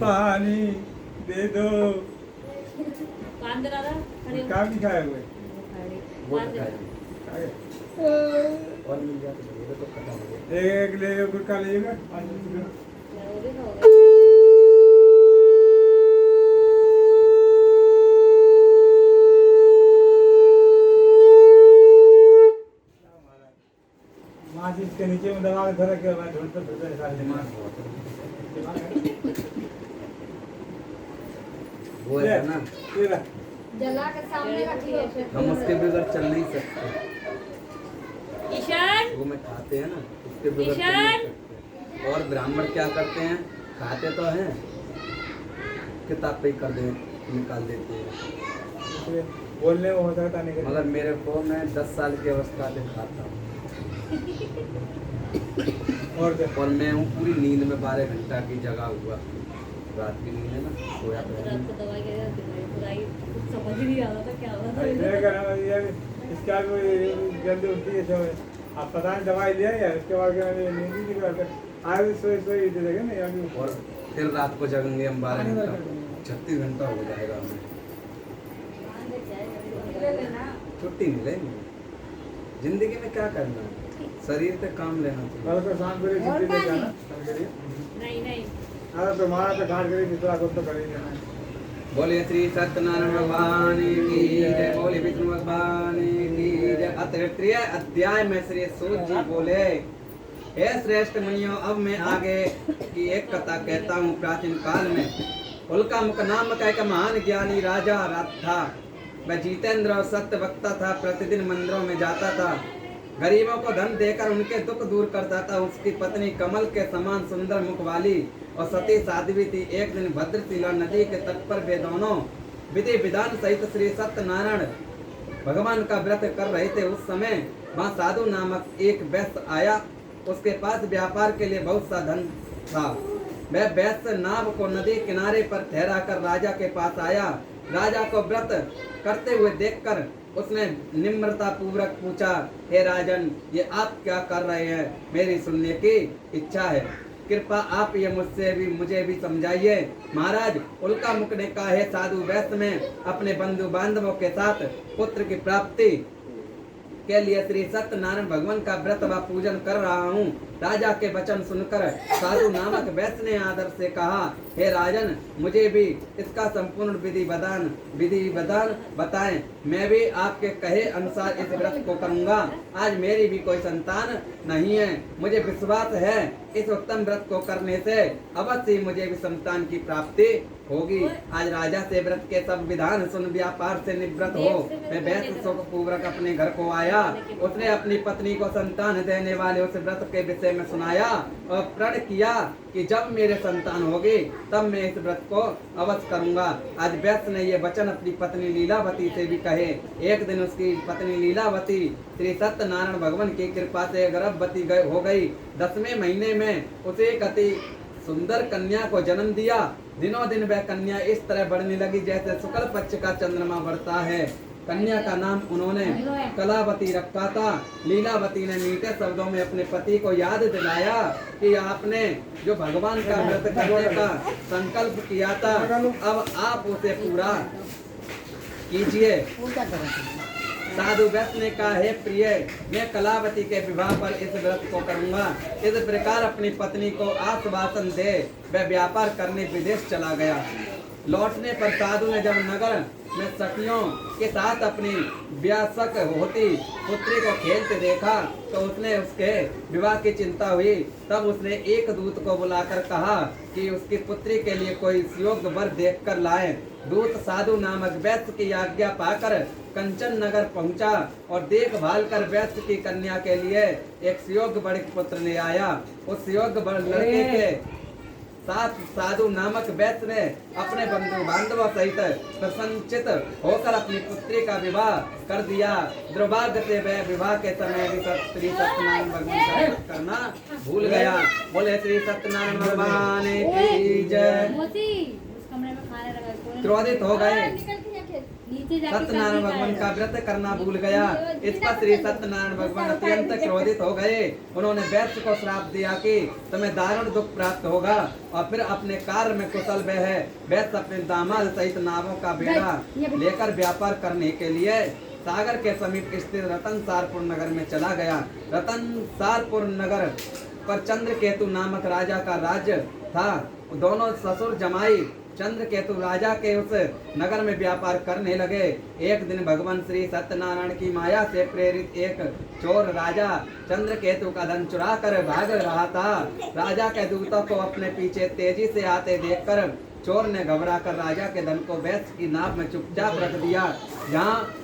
Speaker 2: पानी दे दो।
Speaker 4: पान दे दादा, खड़े हो।
Speaker 2: क्या भी खाए हुए?
Speaker 4: पान दे।
Speaker 2: खाए?
Speaker 1: और मिल जाए तो खत्म हो गया।
Speaker 2: एक ले गुटखा लीजिएगा।
Speaker 4: वो भी खाओगे?
Speaker 2: माचिस के नीचे में दबा के धर के मैं ढूंढता फिरता निकाल
Speaker 1: दिमाग
Speaker 2: दिमाग
Speaker 1: बहुत वो है ना,
Speaker 2: ये रहा।
Speaker 4: जला के सामने रखिए।
Speaker 1: हम उसके बगैर चल नहीं सकते।
Speaker 4: ईशान,
Speaker 1: वो में खाते हैं ना, उसके बगैर चल नहीं सकते। और ब्राह्मण क्या करते हैं, खाते तो हैं, किताब पे कर दे निकाल देते हैं।
Speaker 2: इसलिए बोलने में हो सकता नहीं।
Speaker 1: मगर मेरे को मैं 10 साल की अवस्था से खाता हूँ
Speaker 2: और क्या?
Speaker 1: और मैं हूँ पूरी नींद में 12 घंटा की जगह हुआ। रात की नींद है ना, सोया तो है
Speaker 4: रात
Speaker 1: नहीं।
Speaker 4: को दवाई के खुदाई कुछ समझ ही नहीं आ रहा था क्या हो रहा
Speaker 2: ये
Speaker 4: था।
Speaker 2: करना ये इसके बाद वो जल्दी उठती है समय। आप पता नहीं दवाई लिया या उसके बाद नींद ही नहीं करते। आज सोई देखे ना यहाँ भी।
Speaker 1: और फिर रात को जगेंगे हम 12 घंटा, 36 घंटा हो जाएगा हमें। छुट्टी मिलेगी। जिंदगी में क्या करना है, शरीर पे काम लेना चाहिए।
Speaker 2: कल को शाम को छुट्टी ले जाना कल करिए।
Speaker 4: नहीं नहीं,
Speaker 2: अरे तुम्हारा तो घाट करिए, दूसरा को तो करेंगे ना।
Speaker 1: बोले श्री सत्यनारायण भगवान की जय। बोले विष्णु भगवान की जय। तृतीय अध्याय में श्री सूत जी बोले, हे श्रेष्ठ मुनियों, अब मैं आगे की एक कथा कहता हूँ। प्राचीन काल में उल्का मुख नाम का एक महान ज्ञानी राजा था। वह जितेंद्र और सत्य वक्ता था। प्रतिदिन मंदिरों में जाता था, गरीबों को धन देकर उनके दुख दूर करता था। उसकी पत्नी कमल के समान सुंदर मुख वाली और सती साध्वी थी। एक दिन भद्रशिला नदी के तट पर वे दोनों विधि विधान सहित श्री सत्यनारायण भगवान का व्रत कर रहे थे। उस समय वहाँ साधु नामक एक वैश्य आया। उसके पास व्यापार के लिए बहुत सा धन था। वह वैश्य नाव को नदी किनारे पर ठहरा कर राजा के पास आया। राजा को व्रत करते हुए देखकर उसने निम्रता पूर्वक पूछा, हे राजन, ये आप क्या कर रहे हैं? मेरी सुनने की इच्छा है। कृपा आप ये मुझे भी समझाइए। महाराज, उल्का मुख ने कहा, हे साधु वैश्य, में अपने बंधु बांधवों के साथ पुत्र की प्राप्ति के लिए श्री सत्यनारायण भगवान का व्रत व पूजन कर रहा हूँ। राजा के वचन सुनकर साधु नामक वैश्य ने आदर से कहा, हे राजन, मुझे भी इसका संपूर्ण विधि विधान बताएं। मैं भी आपके कहे अनुसार इस व्रत को करूंगा। आज मेरी भी कोई संतान नहीं है। मुझे विश्वास है इस उत्तम व्रत को करने से अवश्य ही मुझे भी संतान की प्राप्ति होगी। आज राजा से व्रत के सब विधान सुन व्यापार से निवृत्त हो मैं वैश्य सुखपूर्वक अपने घर को आया। उसने अपनी पत्नी को संतान देने वाले उस व्रत के विषय में सुनाया और प्रण किया कि जब मेरे संतान होगी तब मैं इस व्रत को अवश्य करूंगा। आज वैश्य ने ये वचन अपनी पत्नी लीलावती से भी कहे। एक दिन उसकी पत्नी लीलावती श्री सत्यनारायण भगवान की कृपा से गर्भवती हो गई। 10वें महीने में उसे एक अति सुंदर कन्या को जन्म दिया। दिनों दिन वह कन्या इस तरह बढ़ने लगी जैसे शुक्ल पक्ष का चंद्रमा बढ़ता है। कन्या का नाम उन्होंने कलावती रखा था। लीलावती ने मीठे शब्दों में अपने पति को याद दिलाया कि आपने जो भगवान का व्रत करने का संकल्प किया था अब आप उसे पूरा कीजिए। साधु वैश्य ने कहा, हे प्रिय, मैं कलावती के विवाह पर इस व्रत को करूंगा। इस प्रकार अपनी पत्नी को आश्वासन दे वह व्यापार करने विदेश चला गया। लौटने पर साधु ने जब नगर में सखियों के साथ अपनी व्यासक होती पुत्री को खेलते देखा तो उसने उसके विवाह की चिंता हुई। तब उसने एक दूत को बुलाकर कहा कि उसकी पुत्री के लिए कोई योग्य वर देखकर लाए। दूत साधु नामक वैश्य की आज्ञा पाकर कंचन नगर पहुंचा और देखभाल कर वैश्य की कन्या के लिए एक योग्य बड़े पुत्र ले आया। उस योग्य बड़े लड़के के साथ साधु नामक वैश्य ने अपने बंधु बांधवों सहित प्रसन्नचित होकर अपनी पुत्री का विवाह कर दिया। दुर्भाग्य से वह विवाह के समय भी श्री सत्यनारायण भगवान का करना भूल गया। बोले श्री सत्यनारायण भगवान की जय। क्रोधित हो गए, सत्यनारायण भगवान का व्रत करना भूल गया। इस पर श्री सत्यनारायण भगवान अत्यंत क्रोधित हो गए। उन्होंने वैश्य को श्राप दिया कि तुम्हें दारुण दुख प्राप्त होगा और फिर अपने कार्य में कुशल वह है। वैश्य अपने दामाद सहित नावों का बेड़ा लेकर व्यापार करने के लिए सागर के समीप स्थित रतनसारपुर नगर में चला गया। रतनसारपुर नगर पर चंद्रकेतु नामक राजा का राज्य था। दोनों ससुर जमाई चंद्रकेतु राजा के उस नगर में व्यापार करने लगे। एक दिन भगवान श्री सत्यनारायण की माया से प्रेरित एक चोर राजा चंद्रकेतु का धन चुरा कर भाग रहा था। राजा के दूतों को अपने पीछे तेजी से आते देखकर चोर ने घबराकर राजा के धन को वैश्य की नाव में चुपचाप रख दिया जहाँ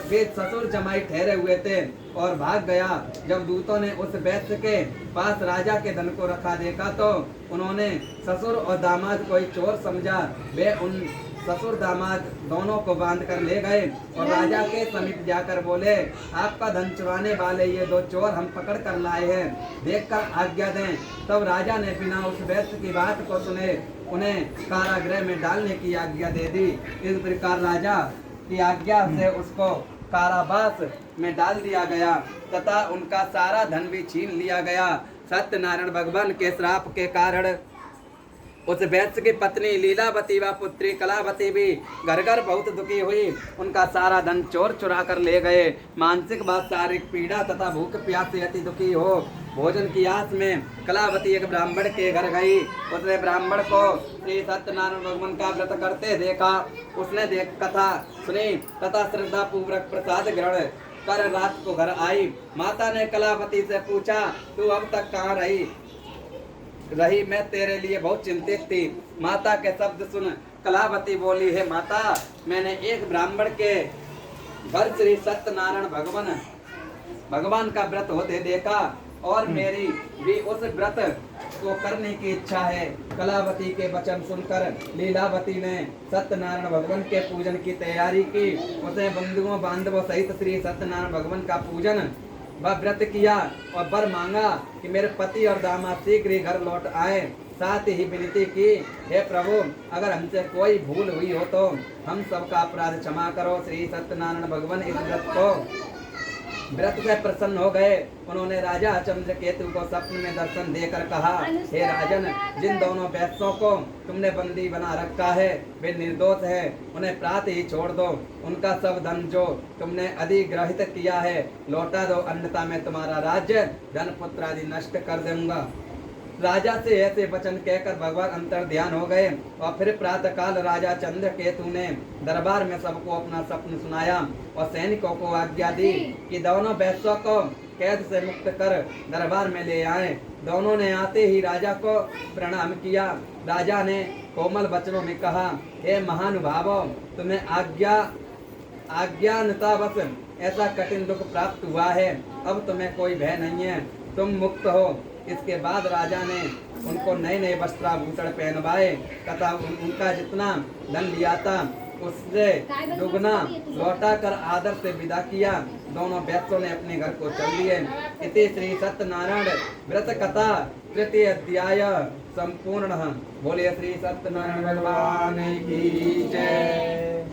Speaker 1: वे ससुर जमाई ठहरे हुए थे और भाग गया। जब दूतों ने उस वैश्य के पास राजा के धन को रखा देखा तो उन्होंने ससुर और दामाद को ही चोर समझा। वे उन ससुर दामाद दोनों को बांध कर ले गए और राजा के समीप जाकर बोले, आपका धन चुराने वाले ये दो चोर हम पकड़ कर लाए हैं, देखकर आज्ञा दें। तब राजा ने बिना उस वैश्य की बात को सुने उन्हें कारागृह में डालने की आज्ञा दे दी। इस प्रकार राजा की आज्ञा से उसको कारावास में डाल दिया गया तथा उनका सारा धन भी छीन लिया गया। सत्यनारायण भगवान के श्राप के कारण उस वैश्य की पत्नी लीलावती व पुत्री कलावती भी घर घर बहुत दुखी हुई। उनका सारा धन चोर चुरा कर ले गए। मानसिक व शारीरिक पीड़ा तथा भूख प्यास से अति दुखी हो भोजन की आस में कलावती एक ब्राह्मण के घर गई। उसने ब्राह्मण को श्री सत्यनारायण भगवान का व्रत करते देखा। उसने कथा सुनी तथा श्रद्धा पूर्वक प्रसाद ग्रहण कर रात को घर आई। माता ने कलावती से पूछा, तू अब तक कहाँ रही? मैं तेरे लिए बहुत चिंतित थी। माता के शब्द सुन कलावती बोली, हे माता, मैंने एक ब्राह्मण के घर श्री सत्यनारायण भगवान का व्रत होते देखा और मेरी भी उस व्रत को करने की इच्छा है। कलावती के वचन सुनकर लीलावती ने सत्यनारायण भगवान के पूजन की तैयारी की। उसने बंधुओं बांधवों सहित श्री सत्यनारायण भगवान का पूजन व व्रत किया और वर मांगा कि मेरे पति और दामाद शीघ्र ही घर लौट आए। साथ ही विनती की, हे प्रभु, अगर हमसे कोई भूल हुई हो तो हम सबका अपराध क्षमा करो। श्री सत्यनारायण भगवान इस व्रत को व्रत से प्रसन्न हो गए। उन्होंने राजा चंद्रकेतु को स्वप्न में दर्शन देकर कहा, हे राजन, जिन दोनों वैश्यों को तुमने बंदी बना रखा है वे निर्दोष है, उन्हें प्रातः ही छोड़ दो। उनका सब धन जो तुमने अधिग्रहित किया है लौटा दो, अन्यथा मैं तुम्हारा राज्य, धन, पुत्र आदि नष्ट कर दूंगा। राजा से ऐसे वचन कहकर भगवान अंतर ध्यान हो गए और फिर प्रातः काल राजा चंद्रकेतु ने दरबार में सबको अपना स्वप्न सुनाया और सैनिकों को आज्ञा दी कि दोनों वैश्यों को कैद से मुक्त कर दरबार में ले आए। दोनों ने आते ही राजा को प्रणाम किया। राजा ने कोमल वचनों में कहा, हे महानुभावों, तुम्हें अज्ञानतावश ऐसा कठिन दुख प्राप्त हुआ है, अब तुम्हें कोई भय नहीं है, तुम मुक्त हो। इसके बाद राजा ने उनको नए नए वस्त्राभूषण पहनवाए तथा उनका जितना धन लिया था उससे दुगना लौटा कर आदर से विदा किया। दोनों वैश्यों ने अपने घर को चल दिए। इति श्री सत्यनारायण व्रत कथा तृतीय अध्याय संपूर्ण। बोलिए श्री सत्यनारायण भगवान की जय।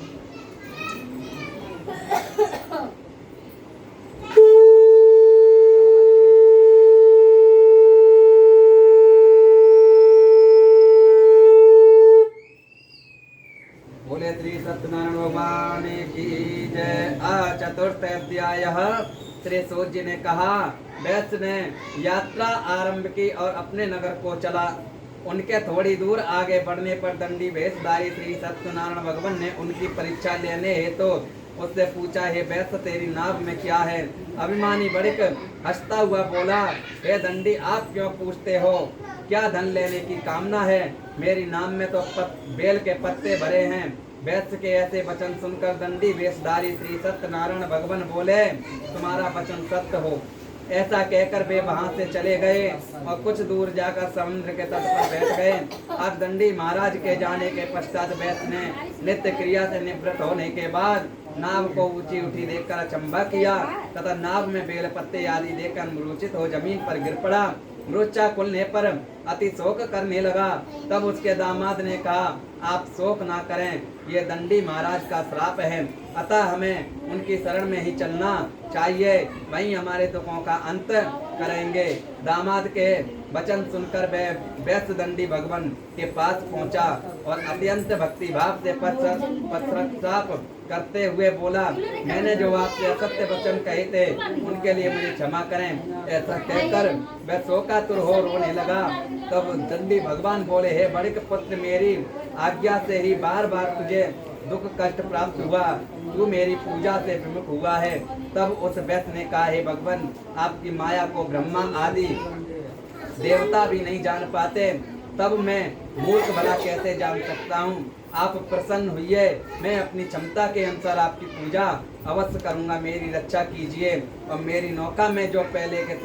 Speaker 1: बोले श्री सत्यनारायण भगवान की जय। चतुर्थ अध्याय। श्री सूर्य जी ने कहा, वैश्य ने यात्रा आरंभ की और अपने नगर को चला। उनके थोड़ी दूर आगे बढ़ने पर दंडी वेशधारी श्री सत्यनारायण भगवान ने उनकी परीक्षा लेने हेतु उससे पूछा, हे वैश्य, तेरी नाव में क्या है? अभिमानी बड़िक हंसता हुआ बोला, हे दंडी, आप क्यों पूछते हो? क्या धन लेने की कामना है? मेरी नाम में तो बेल के पत्ते भरे हैं। वैश्य के ऐसे वचन सुनकर दंडी वेशधारी श्री सत्यनारायण भगवान बोले, तुम्हारा वचन सत्य हो। ऐसा कहकर वे वहां से चले गए और कुछ दूर जाकर समुद्र के तट पर बैठ गए। अब दंडी महाराज के जाने के पश्चात वैश्य ने नित्य क्रिया से निवृत्त होने के बाद नाव को ऊंची उठी देखकर अचंभा किया तथा नाव में बेल पत्ते आदि देखकर मूर्छित हो जमीन पर गिर पड़ा। मूर्छा खुलने पर अति शोक करने लगा। तब उसके दामाद ने कहा, आप शोक ना करें, ये दंडी महाराज का श्राप है, अतः हमें उनकी शरण में ही चलना चाहिए, वहीं हमारे दुखों का अंत करेंगे। दामाद के वचन सुनकर वह वैश्य दंडी भगवान के पास पहुंचा और अत्यंत भक्ति भाव से पश्चाताप करते हुए बोला, मैंने जो आपसे असत्य वचन कहे थे उनके लिए मुझे क्षमा करें। ऐसा कहकर वह शोकातुर हो रोने लगा। तब दंडी भगवान बोले, हे बड़िक पुत्र, मेरी आज्ञा से ही बार बार तुझे दुख कष्ट प्राप्त हुआ, तू मेरी पूजा से विमुख हुआ है। तब उस वैश्य ने कहा, हे भगवान, आपकी माया को ब्रह्मा आदि देवता भी नहीं जान पाते, तब मैं मूर्ख भला कैसे जान सकता हूँ? आप प्रसन्न हुइए, मैं अपनी क्षमता के अनुसार आपकी पूजा अवश्य करूँगा। मेरी रक्षा कीजिए और मेरी नौका में जो पहले के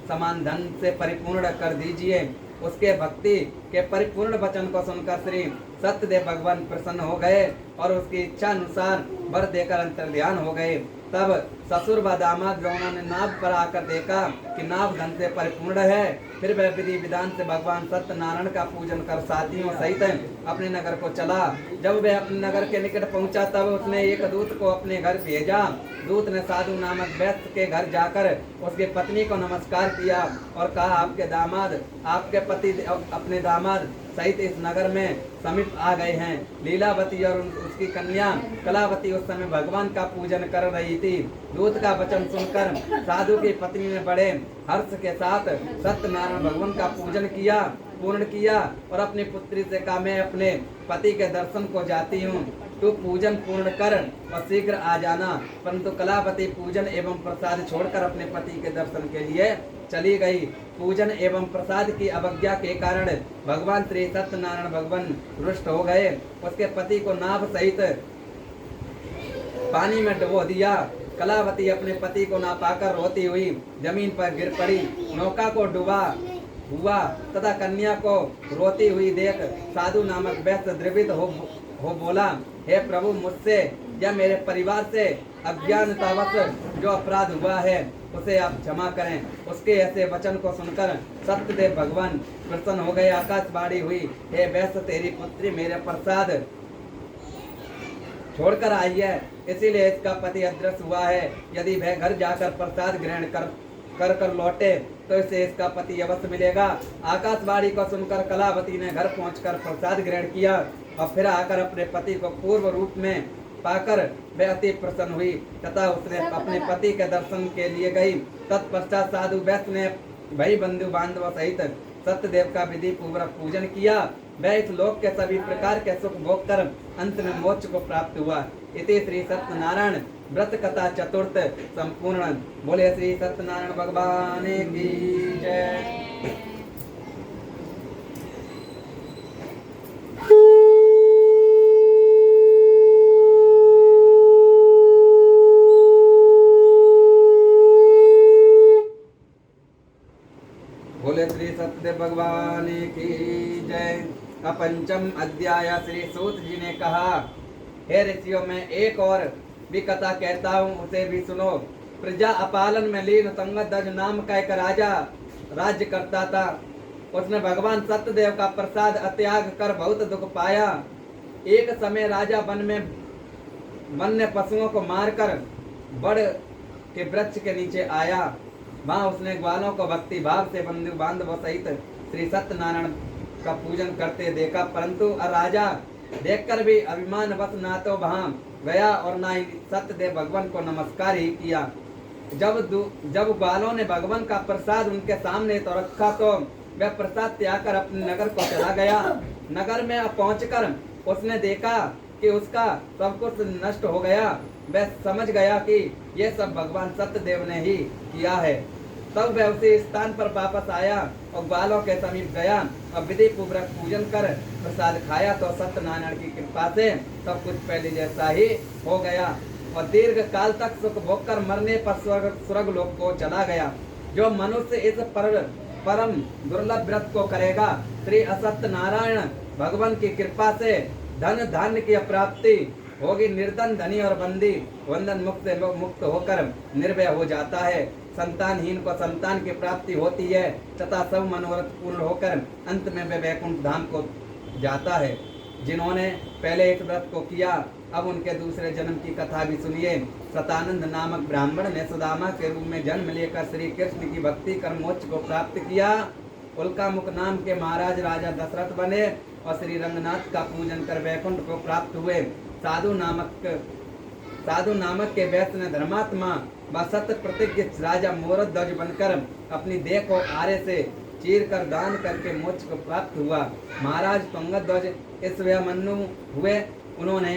Speaker 1: समान धन से परिपूर्ण कर दीजिए। उसके भक्ति के परिपूर्ण वचन को सुनकर श्री सत्यदेव भगवान प्रसन्न हो गए और उसकी इच्छा अनुसार वर देकर अंतर्ध्यान हो गए। तब ससुर व दामाद दोनों ने नाव पर आकर देखा कि नाव धन से परिपूर्ण है। फिर वह विधि विधान से भगवान सत्यनारायण का पूजन कर साथियों सहित अपने नगर को चला। जब वह अपने नगर के निकट पहुंचा तब उसने एक दूत को अपने घर भेजा। दूत ने साधु नामक वैश्य के घर जाकर उसके पत्नी को नमस्कार किया और कहा, आपके पति अपने दामाद सहित इस नगर में समीप आ गए हैं। लीलावती और उसकी कन्या कलावती उस समय भगवान का पूजन कर रही थी। दूत का वचन सुनकर साधु की पत्नी ने बड़े हर्ष के साथ सत्यनारायण भगवान का पूर्ण किया और अपनी पुत्री से कहा, मैं अपने पति के दर्शन को जाती हूँ, तू पूजन पूर्ण कर और शीघ्र आ जाना। परंतु कलावती पूजन एवं प्रसाद छोड़कर अपने पति के दर्शन के लिए चली गई। पूजन एवं प्रसाद की अवज्ञा के कारण भगवान श्री सत्यनारायण भगवान रुष्ट हो गए। उसके पति को नाव सहित पानी में डुबो दिया। कलावती अपने पति को ना पाकर रोती हुई जमीन पर गिर पड़ी। नौका को डूबा हुआ तथा कन्या को रोती हुई देख साधु नामक वैश्य द्रवित हो बोला, हे प्रभु, मुझसे या मेरे परिवार से अज्ञानतावश जो अपराध हुआ है उसे आप क्षमा करें। उसके ऐसे वचन को सुनकर सत्यदेव भगवान प्रसन्न हो गए। आकाशवाणी हुई, हे वैश्य, तेरी पुत्री मेरे प्रसाद छोड़कर आई है, इसीलिए इसका पति अदृश्य हुआ है। यदि वह घर जाकर प्रसाद ग्रहण कर लौटे तो इसे इसका पति अवश्य मिलेगा। आकाशवाणी को सुनकर कलावती ने घर पहुंचकर प्रसाद ग्रहण किया और फिर आकर अपने पति को पूर्व रूप में पाकर वह अति प्रसन्न हुई तथा उसने अपने पति के दर्शन के लिए गई। तत्पश्चात साधु वैश्य ने भाई बंधु बांधव सहित सत्यदेव का विधि पूर्वक पूजन किया। वह इस लोक के सभी प्रकार के सुख भोग कर अंत में मोक्ष को प्राप्त हुआ। इति श्री सत्यनारायण व्रत कथा चतुर्थ संपूर्ण। बोले श्री सत्यनारायण भगवान की जय। बोले श्री सत्यदेव भगवान की जय। पंचम अध्याय। श्री सूत जी ने कहा, हे ऋषियों, मैं एक और भी कथा कहता हूँ, उसे भी सुनो। प्रजा अपालन में लीन तुंगध्वज नाम का एक राजा राज्य करता था। उसने भगवान सत्यदेव का प्रसाद अत्याग कर बहुत दुख पाया। एक समय राजा वन में वन्य पशुओं को मारकर बड़ के वृक्ष के नीचे आया। वहाँ उसने ग्वालों को भक्ति भाव से बंधु बांधवों सहित श्री सत्यनारायण का पूजन करते देखा, परंतु राजा देखकर भी अभिमान वश ना तो वहाँ गया और ना ही सत्यदेव भगवान को नमस्कार ही किया। जब ग्वालों ने भगवान का प्रसाद उनके सामने तो रखा तो वह प्रसाद त्याग कर अपने नगर को चला गया। नगर में पहुंचकर उसने देखा कि उसका सब कुछ नष्ट हो गया। वह समझ गया कि ये सब भगवान सत्यदेव ने ही किया है। तब वह उसी स्थान पर वापस आया और ग्वालों के समीप गया और विधि पूर्वक पूजन कर प्रसाद खाया तो सत्यनारायण की कृपा से सब कुछ पहले जैसा ही हो गया और दीर्घ काल तक सुख भोग कर मरने पर स्वर्ग लोक को चला गया। जो मनुष्य इस परम दुर्लभ व्रत को करेगा, श्री असत्यनारायण भगवान की कृपा से धन धान्य की प्राप्ति होगी। निर्धन धनी और बंदी बंधन मुक्त से मुक्त होकर निर्भय हो जाता है। संतानहीन को संतान की प्राप्ति होती है तथा सब मनोरथ पूर्ण होकर अंत में वह वैकुंठ धाम को जाता है। जिन्होंने पहले इस व्रत को किया, अब उनके दूसरे जन्म की कथा भी सुनिए। सतानंद नामक ब्राह्मण ने सुदामा के रूप में जन्म लेकर श्री कृष्ण की भक्ति कर मोक्ष को प्राप्त किया। उल्कामुख नाम के महाराज राजा दशरथ बने और श्री रंगनाथ का पूजन कर वैकुंठ को प्राप्त हुए। साधु नामक के वैश्य ने धर्मात्मा व सत्य प्रतिज्ञ राजा मोरध्वज बनकर अपनी देह को आरे से चीर कर दान करके मोक्ष को प्राप्त हुआ। महाराज तुंगध्वज इस मनु हुए। उन्होंने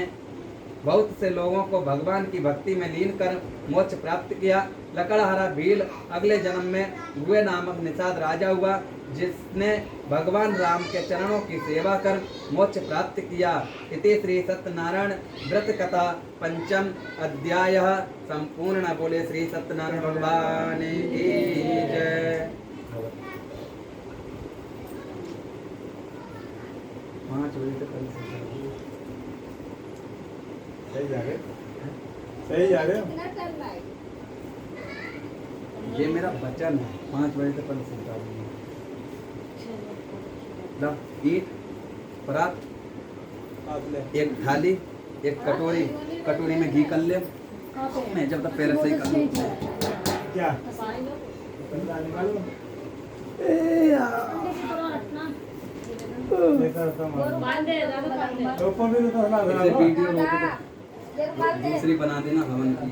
Speaker 1: बहुत से लोगों को भगवान की भक्ति में लीन कर मोक्ष प्राप्त किया। लकड़हारा भील अगले जन्म में गुए नामक निषाद राजा हुआ, जिसने भगवान राम के चरणों की सेवा कर मोक्ष प्राप्त किया। इति श्री सत्यनारायण व्रत कथा पंचम अध्याय संपूर्ण। बोले श्री सत्यनारायण भगवान की जय। 5 बजे तक
Speaker 2: सही जा रहे, सही जा रहे हो।
Speaker 4: कितना टाइम है?
Speaker 1: ये मेरा वचन है। 5 बजे तक पहले सुनता हूँ। ईट परात, एक थाली, एक कटोरी, कटोरी में घी कर ले। मैं जब तक पैर से ही कर लूँ।
Speaker 2: क्या
Speaker 1: वीडियो दूसरी बना देना हवन की।